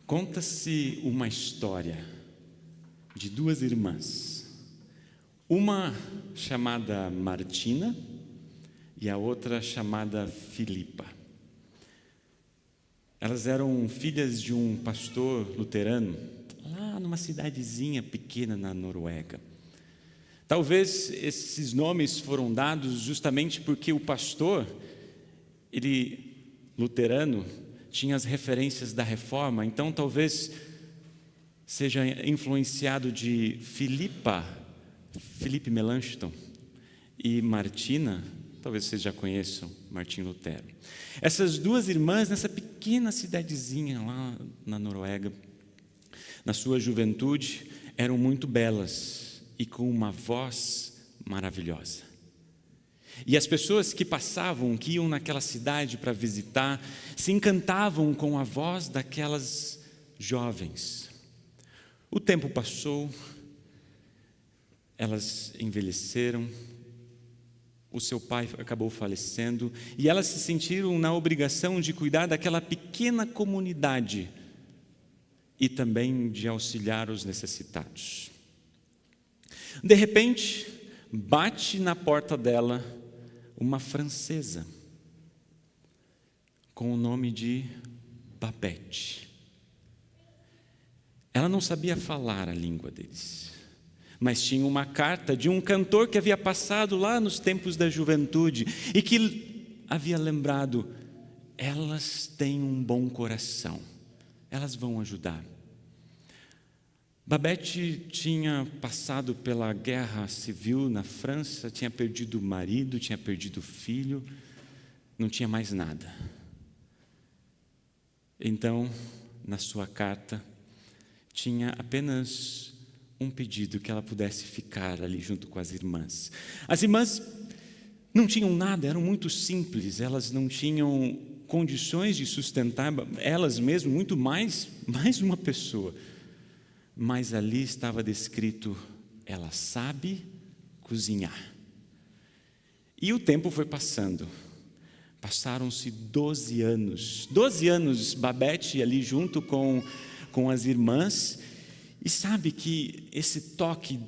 Conta-se uma história de duas irmãs, uma chamada Martina e a outra chamada Filipa. Elas eram filhas de um pastor luterano, lá numa cidadezinha pequena na Noruega. Talvez esses nomes foram dados justamente porque o pastor, luterano, tinha as referências da Reforma, então talvez seja influenciado de Felipe Melanchthon, e Martina, talvez vocês já conheçam Martinho Lutero. Essas duas irmãs, nessa pequena cidadezinha lá na Noruega, na sua juventude, eram muito belas e com uma voz maravilhosa. E as pessoas que passavam, que iam naquela cidade para visitar, se encantavam com a voz daquelas jovens. O tempo passou, elas envelheceram, o seu pai acabou falecendo e elas se sentiram na obrigação de cuidar daquela pequena comunidade e também de auxiliar os necessitados. De repente, bate na porta dela uma francesa com o nome de Babette. Ela não sabia falar a língua deles, mas tinha uma carta de um cantor que havia passado lá nos tempos da juventude e que havia lembrado: elas têm um bom coração, elas vão ajudar. Babette tinha passado pela guerra civil na França, tinha perdido o marido, tinha perdido o filho, não tinha mais nada. Então, na sua carta, tinha apenas um pedido: que ela pudesse ficar ali junto com as irmãs. As irmãs não tinham nada, eram muito simples, elas não tinham condições de sustentar elas mesmas, muito mais uma pessoa. Mas ali estava descrito: ela sabe cozinhar. E o tempo foi passando. Passaram-se 12 anos. 12 anos, Babette ali junto com as irmãs. E sabe que esse toque,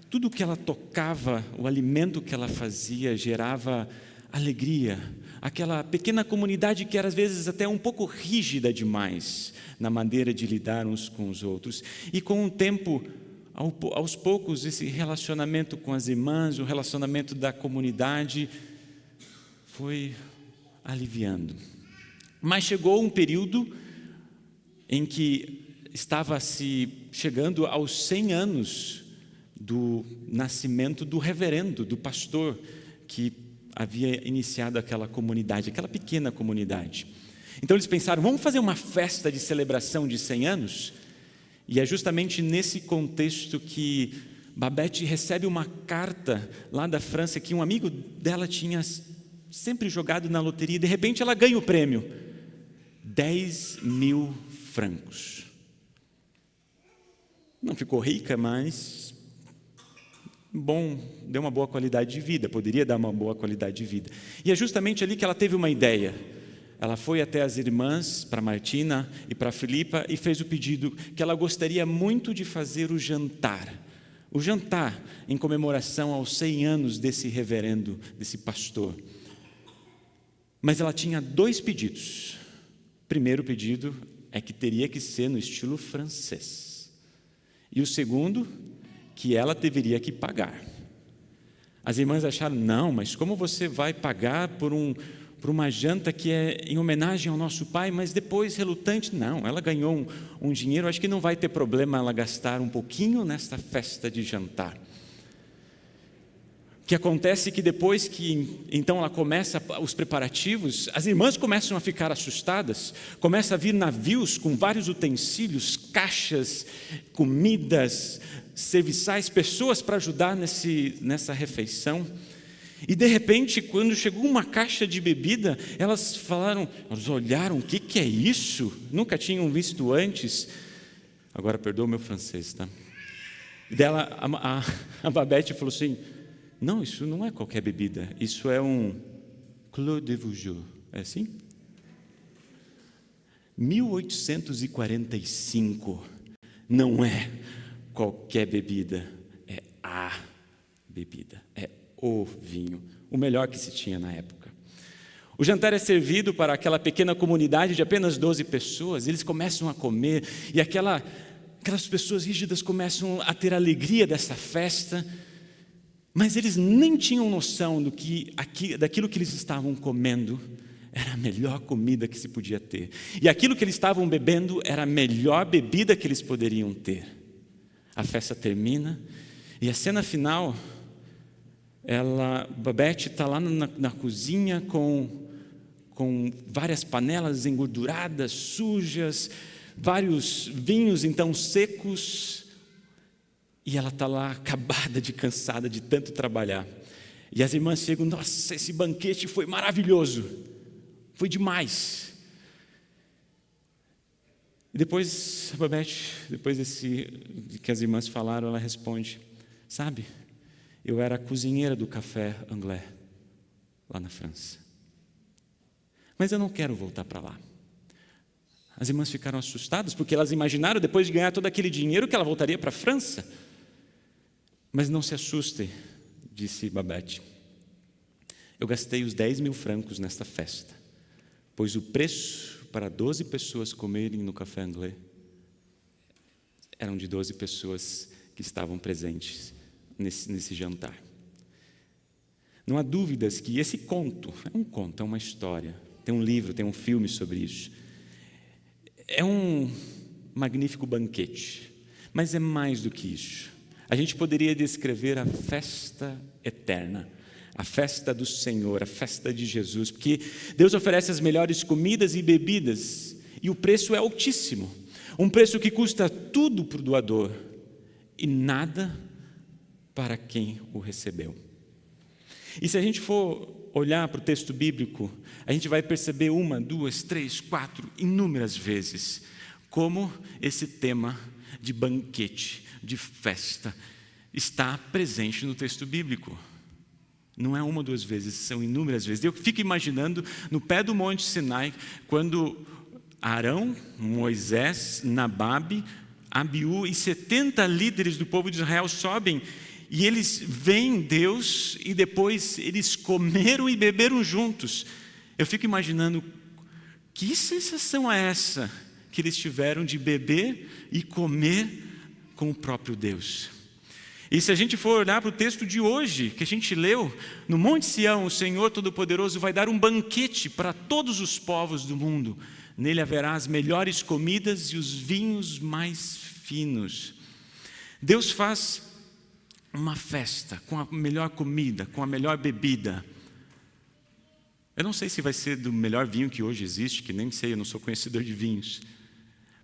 tudo que ela tocava, o alimento que ela fazia, gerava alegria. Aquela pequena comunidade que era às vezes até um pouco rígida demais na maneira de lidar uns com os outros. E com o tempo, aos poucos, esse relacionamento com as irmãs, o relacionamento da comunidade foi aliviando. Mas chegou um período em que estava se chegando aos 100 anos do nascimento do reverendo, do pastor que havia iniciado aquela comunidade, aquela pequena comunidade. Então eles pensaram: vamos fazer uma festa de celebração de 100 anos? E é justamente nesse contexto que Babette recebe uma carta lá da França que um amigo dela tinha sempre jogado na loteria, e de repente ela ganha o prêmio, 10.000 francos. Não ficou rica, mas deu uma boa qualidade de vida, poderia dar uma boa qualidade de vida. E é justamente ali que ela teve uma ideia. Ela foi até as irmãs, para Martina e para Filipa, e fez o pedido que ela gostaria muito de fazer o jantar em comemoração aos 100 anos desse reverendo, desse pastor. Mas ela tinha 2 pedidos. O primeiro pedido é que teria que ser no estilo francês. E o segundo, que ela deveria que pagar. As irmãs acharam: não, mas como você vai pagar por uma janta que é em homenagem ao nosso pai? Mas depois, relutante, não, ela ganhou um dinheiro, acho que não vai ter problema ela gastar um pouquinho nesta festa de jantar. O que acontece é que depois que então ela começa os preparativos, as irmãs começam a ficar assustadas, começa a vir navios com vários utensílios, caixas, comidas, serviçais, pessoas para ajudar nessa refeição. E de repente, quando chegou uma caixa de bebida, elas olharam: o que é isso? Nunca tinham visto antes. Agora perdoa o meu francês, tá? E dela, a Babette falou assim: não, isso não é qualquer bebida, isso é um Clos de Vougeot. É assim? 1845 não é qualquer bebida, é a bebida, é o vinho, o melhor que se tinha na época. O jantar é servido para aquela pequena comunidade de apenas 12 pessoas, eles começam a comer e aquelas pessoas rígidas começam a ter alegria dessa festa, mas eles nem tinham noção daquilo que eles estavam comendo era a melhor comida que se podia ter. E aquilo que eles estavam bebendo era a melhor bebida que eles poderiam ter. A festa termina e a cena final, Babette está lá na cozinha com várias panelas engorduradas, sujas, vários vinhos então secos, e ela está lá acabada de cansada de tanto trabalhar. E as irmãs chegam, nossa, esse banquete foi maravilhoso, foi demais. E depois, a Babette, depois de que as irmãs falaram, ela responde, sabe, eu era a cozinheira do Café Anglais, lá na França. Mas eu não quero voltar para lá. As irmãs ficaram assustadas, porque elas imaginaram, depois de ganhar todo aquele dinheiro, que ela voltaria para a França. Mas não se assustem, disse Babette. Eu gastei os 10 mil francos nesta festa, pois o preço para 12 pessoas comerem no Café Anglais eram de 12 pessoas que estavam presentes nesse jantar. Não há dúvidas que esse conto, é uma história, tem um livro, tem um filme sobre isso. É um magnífico banquete, mas é mais do que isso. A gente poderia descrever a festa eterna, a festa do Senhor, a festa de Jesus, porque Deus oferece as melhores comidas e bebidas, e o preço é altíssimo, um preço que custa tudo para o doador, e nada para quem o recebeu. E se a gente for olhar para o texto bíblico, a gente vai perceber 1, 2, 3, 4, inúmeras vezes, como esse tema de banquete, de festa, está presente no texto bíblico. Não é 1 ou 2 vezes, são inúmeras vezes. Eu fico imaginando no pé do Monte Sinai, quando Arão, Moisés, Nababe, Abiú e 70 líderes do povo de Israel sobem e eles veem Deus e depois eles comeram e beberam juntos. Eu fico imaginando, que sensação é essa que eles tiveram de beber e comer com o próprio Deus? E se a gente for olhar para o texto de hoje, que a gente leu, no Monte Sião, o Senhor Todo-Poderoso vai dar um banquete para todos os povos do mundo. Nele haverá as melhores comidas e os vinhos mais finos. Deus faz uma festa com a melhor comida, com a melhor bebida. Eu não sei se vai ser do melhor vinho que hoje existe, que nem sei, eu não sou conhecedor de vinhos.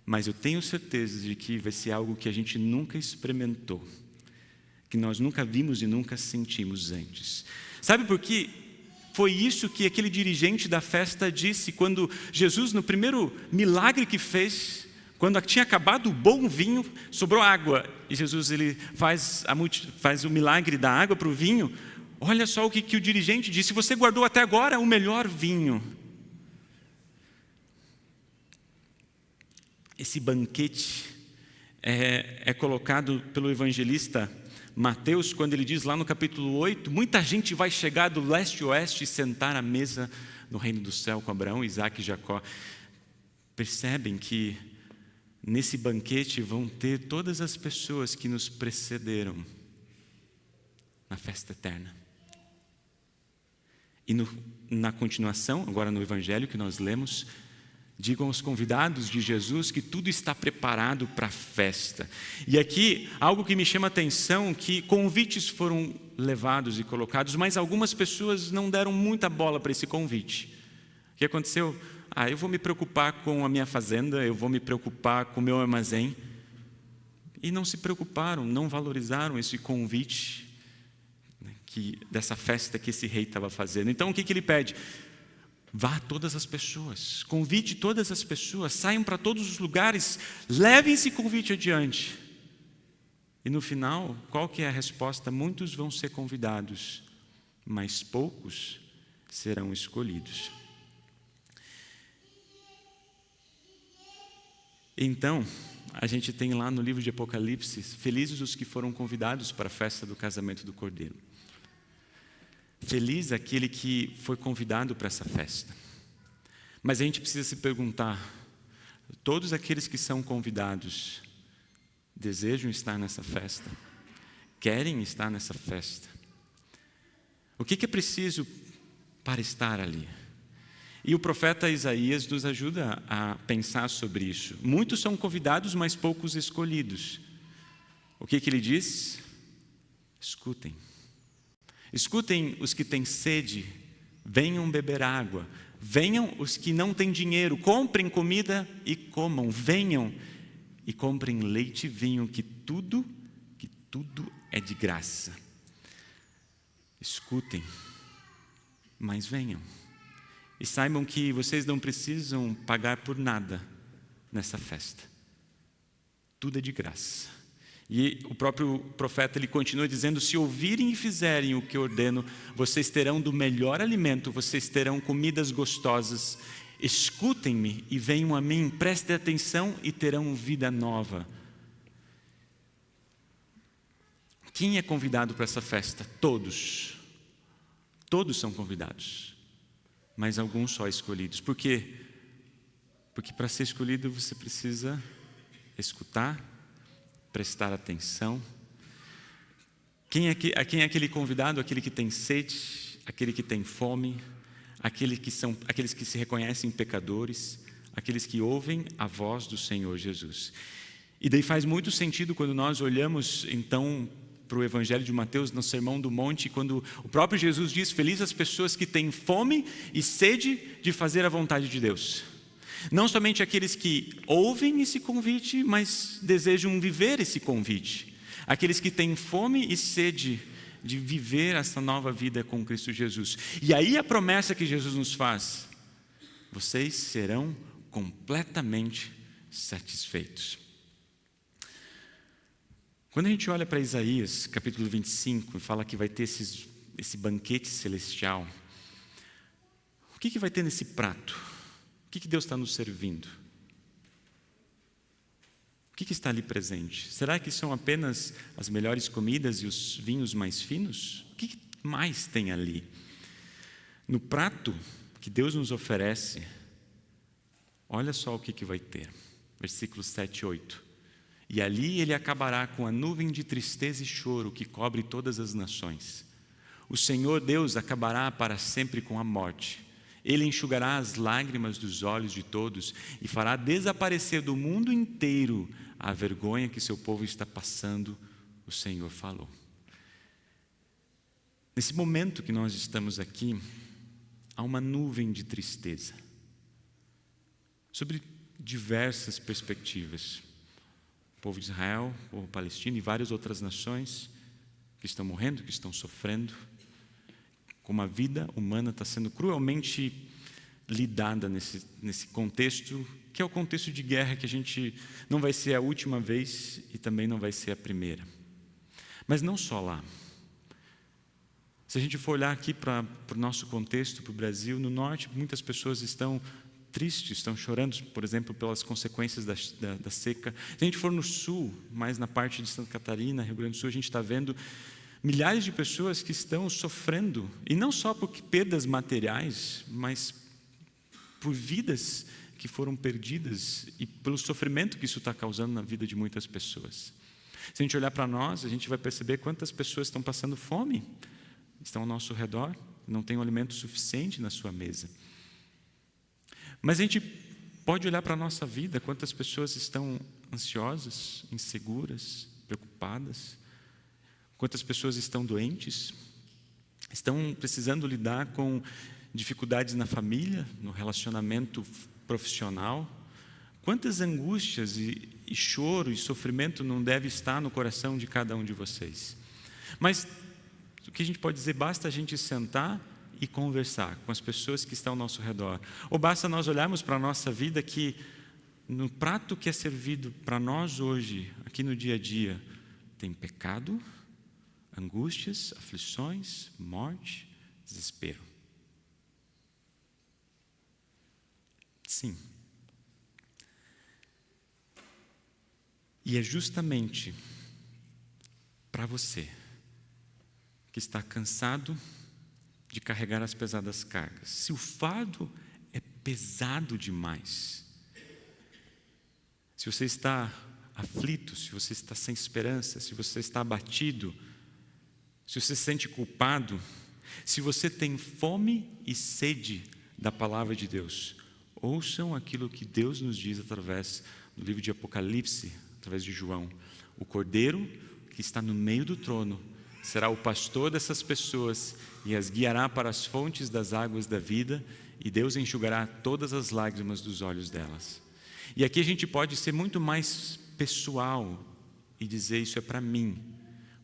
Mas eu tenho certeza de que vai ser algo que a gente nunca experimentou, que nós nunca vimos e nunca sentimos antes. Sabe por quê? Foi isso que aquele dirigente da festa disse quando Jesus, no primeiro milagre que fez, quando tinha acabado o bom vinho, sobrou água. E Jesus ele faz o milagre da água para o vinho. Olha só o que o dirigente disse: você guardou até agora o melhor vinho. Esse banquete é colocado pelo evangelista Mateus, quando ele diz lá no capítulo 8, muita gente vai chegar do leste e oeste e sentar à mesa no reino do céu com Abraão, Isaac e Jacó. Percebem que nesse banquete vão ter todas as pessoas que nos precederam na festa eterna. E na continuação, agora no evangelho que nós lemos, digam aos convidados de Jesus que tudo está preparado para a festa. E aqui, algo que me chama a atenção, que convites foram levados e colocados, mas algumas pessoas não deram muita bola para esse convite. O que aconteceu? Eu vou me preocupar com a minha fazenda, eu vou me preocupar com o meu armazém. E não se preocuparam, não valorizaram esse convite dessa festa que esse rei estava fazendo. Então, o que ele pede? Vá a todas as pessoas, convide todas as pessoas, saiam para todos os lugares, levem esse convite adiante. E no final, qual que é a resposta? Muitos vão ser convidados, mas poucos serão escolhidos. Então, a gente tem lá no livro de Apocalipse, felizes os que foram convidados para a festa do casamento do Cordeiro. Feliz aquele que foi convidado para essa festa. Mas a gente precisa se perguntar, todos aqueles que são convidados desejam estar nessa festa? Querem estar nessa festa? O que é preciso para estar ali? E o profeta Isaías nos ajuda a pensar sobre isso. Muitos são convidados, mas poucos escolhidos. O que ele diz? Escutem. Escutem os que têm sede, venham beber água. Venham os que não têm dinheiro, comprem comida e comam. Venham e comprem leite e vinho, que tudo é de graça. Escutem, mas venham. E saibam que vocês não precisam pagar por nada nessa festa. Tudo é de graça. E o próprio profeta, ele continua dizendo, se ouvirem e fizerem o que ordeno, vocês terão do melhor alimento, vocês terão comidas gostosas. Escutem-me e venham a mim, prestem atenção e terão vida nova. Quem é convidado para essa festa? Todos. Todos são convidados, mas alguns só escolhidos. Por quê? Porque para ser escolhido você precisa escutar, prestar atenção. Quem é aquele convidado? Aquele que tem sede, aquele que tem fome, aqueles que se reconhecem pecadores, aqueles que ouvem a voz do Senhor Jesus. E daí faz muito sentido quando nós olhamos então para o Evangelho de Mateus, no Sermão do Monte, quando o próprio Jesus diz, felizes as pessoas que têm fome e sede de fazer a vontade de Deus. Não somente aqueles que ouvem esse convite, mas desejam viver esse convite. Aqueles que têm fome e sede de viver essa nova vida com Cristo Jesus. E aí a promessa que Jesus nos faz, vocês serão completamente satisfeitos. Quando a gente olha para Isaías, capítulo 25, e fala que vai ter esse banquete celestial, o que vai ter nesse prato? O que Deus está nos servindo? O que está ali presente? Será que são apenas as melhores comidas e os vinhos mais finos? O que mais tem ali? No prato que Deus nos oferece, olha só o que vai ter. Versículos 7 e 8. E ali ele acabará com a nuvem de tristeza e choro que cobre todas as nações. O Senhor Deus acabará para sempre com a morte. Ele enxugará as lágrimas dos olhos de todos e fará desaparecer do mundo inteiro a vergonha que seu povo está passando, o Senhor falou. Nesse momento que nós estamos aqui, há uma nuvem de tristeza, sobre diversas perspectivas. O povo de Israel, o povo palestino e várias outras nações que estão morrendo, que estão sofrendo, como a vida humana está sendo cruelmente lidada nesse contexto, que é o contexto de guerra, que a gente não vai ser a última vez e também não vai ser a primeira. Mas não só lá. Se a gente for olhar aqui para o nosso contexto, para o Brasil, no norte, muitas pessoas estão tristes, estão chorando, por exemplo, pelas consequências da seca. Se a gente for no sul, mais na parte de Santa Catarina, Rio Grande do Sul, a gente está vendo milhares de pessoas que estão sofrendo, e não só por perdas materiais, mas por vidas que foram perdidas e pelo sofrimento que isso está causando na vida de muitas pessoas. Se a gente olhar para nós, a gente vai perceber quantas pessoas estão passando fome, estão ao nosso redor, não têm um alimento suficiente na sua mesa. Mas a gente pode olhar para a nossa vida, quantas pessoas estão ansiosas, inseguras, preocupadas, quantas pessoas estão doentes, estão precisando lidar com dificuldades na família, no relacionamento profissional. Quantas angústias e choro e sofrimento não deve estar no coração de cada um de vocês. Mas o que a gente pode dizer, basta a gente sentar e conversar com as pessoas que estão ao nosso redor. Ou basta nós olharmos para a nossa vida que no prato que é servido para nós hoje, aqui no dia a dia, tem pecado, angústias, aflições, morte, desespero. Sim. E é justamente para você que está cansado de carregar as pesadas cargas. Se o fardo é pesado demais, se você está aflito, se você está sem esperança, se você está abatido, se você se sente culpado, se você tem fome e sede da palavra de Deus, ouçam aquilo que Deus nos diz através do livro de Apocalipse, através de João. O Cordeiro que está no meio do trono será o pastor dessas pessoas e as guiará para as fontes das águas da vida, e Deus enxugará todas as lágrimas dos olhos delas. E aqui a gente pode ser muito mais pessoal e dizer: isso é para mim,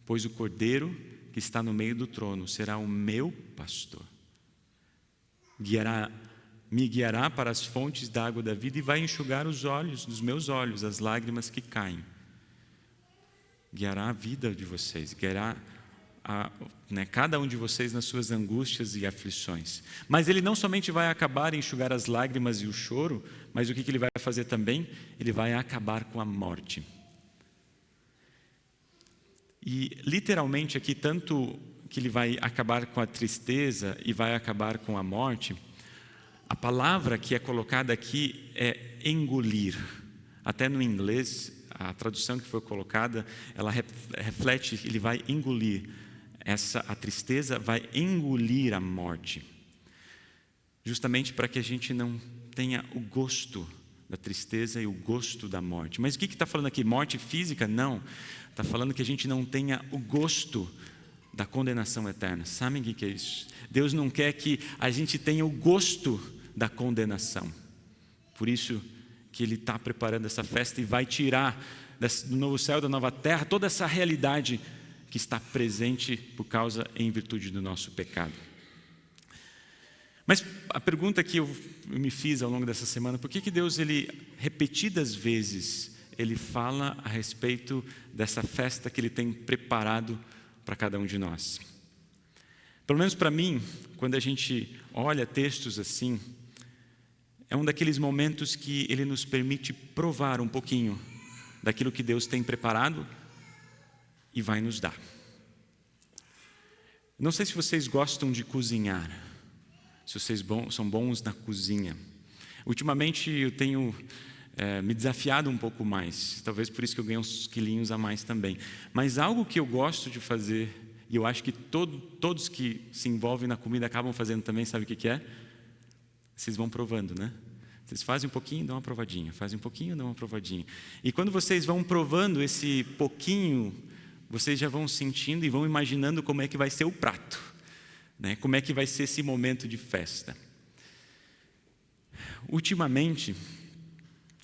pois o Cordeiro que está no meio do trono será o meu pastor. Me guiará para as fontes da água da vida e vai enxugar os olhos dos meus olhos, as lágrimas que caem. Guiará a vida de vocês, guiará cada um de vocês nas suas angústias e aflições. Mas Ele não somente vai acabar em enxugar as lágrimas e o choro, mas o que Ele vai fazer também? Ele vai acabar com a morte. E literalmente aqui, tanto que Ele vai acabar com a tristeza e vai acabar com a morte, a palavra que é colocada aqui é engolir. Até no inglês, a tradução que foi colocada, ela reflete, Ele vai engolir. A tristeza vai engolir a morte, justamente para que a gente não tenha o gosto da tristeza e o gosto da morte. Mas o que está falando aqui? Morte física? Não, está falando que a gente não tenha o gosto da condenação eterna. Sabem o que é isso? Deus não quer que a gente tenha o gosto da condenação. Por isso que Ele está preparando essa festa e vai tirar do novo céu e da nova terra toda essa realidade que está presente por causa, em virtude do nosso pecado. Mas a pergunta que eu me fiz ao longo dessa semana: por que Deus, Ele, repetidas vezes, Ele fala a respeito dessa festa que Ele tem preparado para cada um de nós? Pelo menos para mim, quando a gente olha textos assim, é um daqueles momentos que Ele nos permite provar um pouquinho daquilo que Deus tem preparado e vai nos dar. Não sei se vocês gostam de cozinhar, se vocês são bons na cozinha. Ultimamente eu tenho me desafiado um pouco mais, talvez por isso que eu ganhei uns quilinhos a mais também. Mas algo que eu gosto de fazer, e eu acho que todos que se envolvem na comida acabam fazendo também, sabe o que é? Vocês vão provando, né? Vocês fazem um pouquinho, dão uma provadinha, fazem um pouquinho, dão uma provadinha. E quando vocês vão provando esse pouquinho, vocês já vão sentindo e vão imaginando como é que vai ser o prato, né? Como é que vai ser esse momento de festa. Ultimamente,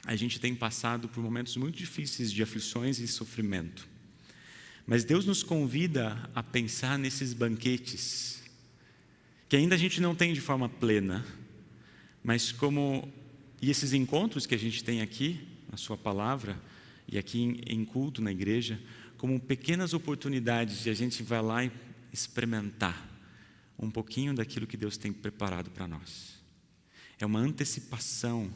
a gente tem passado por momentos muito difíceis de aflições e sofrimento. Mas Deus nos convida a pensar nesses banquetes, que ainda a gente não tem de forma plena, mas e esses encontros que a gente tem aqui, na sua palavra, e aqui em culto na igreja, como pequenas oportunidades de a gente vai lá e experimentar um pouquinho daquilo que Deus tem preparado para nós. É uma antecipação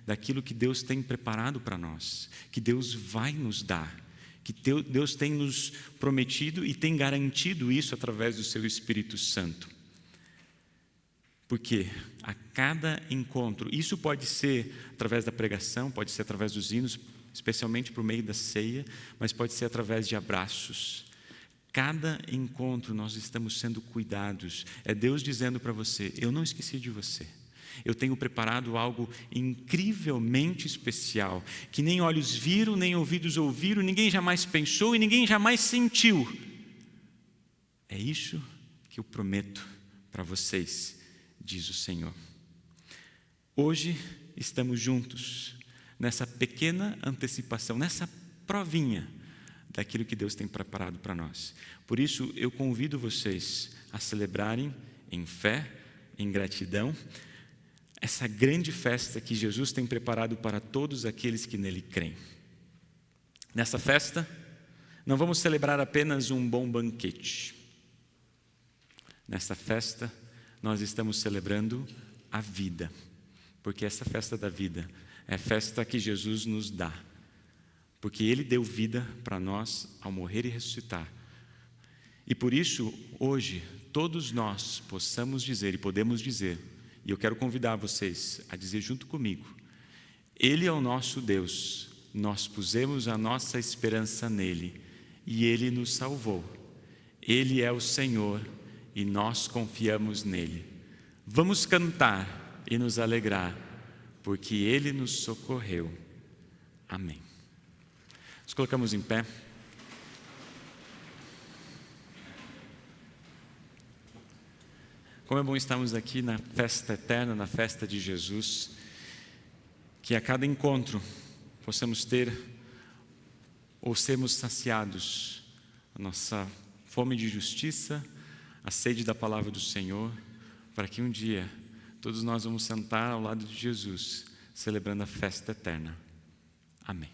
daquilo que Deus tem preparado para nós, que Deus vai nos dar, que Deus tem nos prometido e tem garantido isso através do seu Espírito Santo. Porque a cada encontro, isso pode ser através da pregação, pode ser através dos hinos, especialmente por meio da ceia, mas pode ser através de abraços. Cada encontro nós estamos sendo cuidados. É Deus dizendo para você: eu não esqueci de você. Eu tenho preparado algo incrivelmente especial, que nem olhos viram, nem ouvidos ouviram, ninguém jamais pensou e ninguém jamais sentiu. É isso que eu prometo para vocês, diz o Senhor. Hoje estamos juntos nessa pequena antecipação, nessa provinha daquilo que Deus tem preparado para nós. Por isso, eu convido vocês a celebrarem em fé, em gratidão, essa grande festa que Jesus tem preparado para todos aqueles que nele creem. Nessa festa, não vamos celebrar apenas um bom banquete. Nessa festa, nós estamos celebrando a vida, porque essa festa da vida é a festa que Jesus nos dá porque Ele deu vida para nós ao morrer e ressuscitar. E por isso, hoje, todos nós possamos dizer e podemos dizer, e eu quero convidar vocês a dizer junto comigo: Ele é o nosso Deus, nós pusemos a nossa esperança nele e Ele nos salvou. Ele é o Senhor e nós confiamos nele. Vamos cantar e nos alegrar, porque Ele nos socorreu. Amém. Nos colocamos em pé. Como é bom estarmos aqui na festa eterna, na festa de Jesus, que a cada encontro possamos ter ou sermos saciados a nossa fome de justiça, a sede da palavra do Senhor, para que um dia todos nós vamos sentar ao lado de Jesus, celebrando a festa eterna. Amém.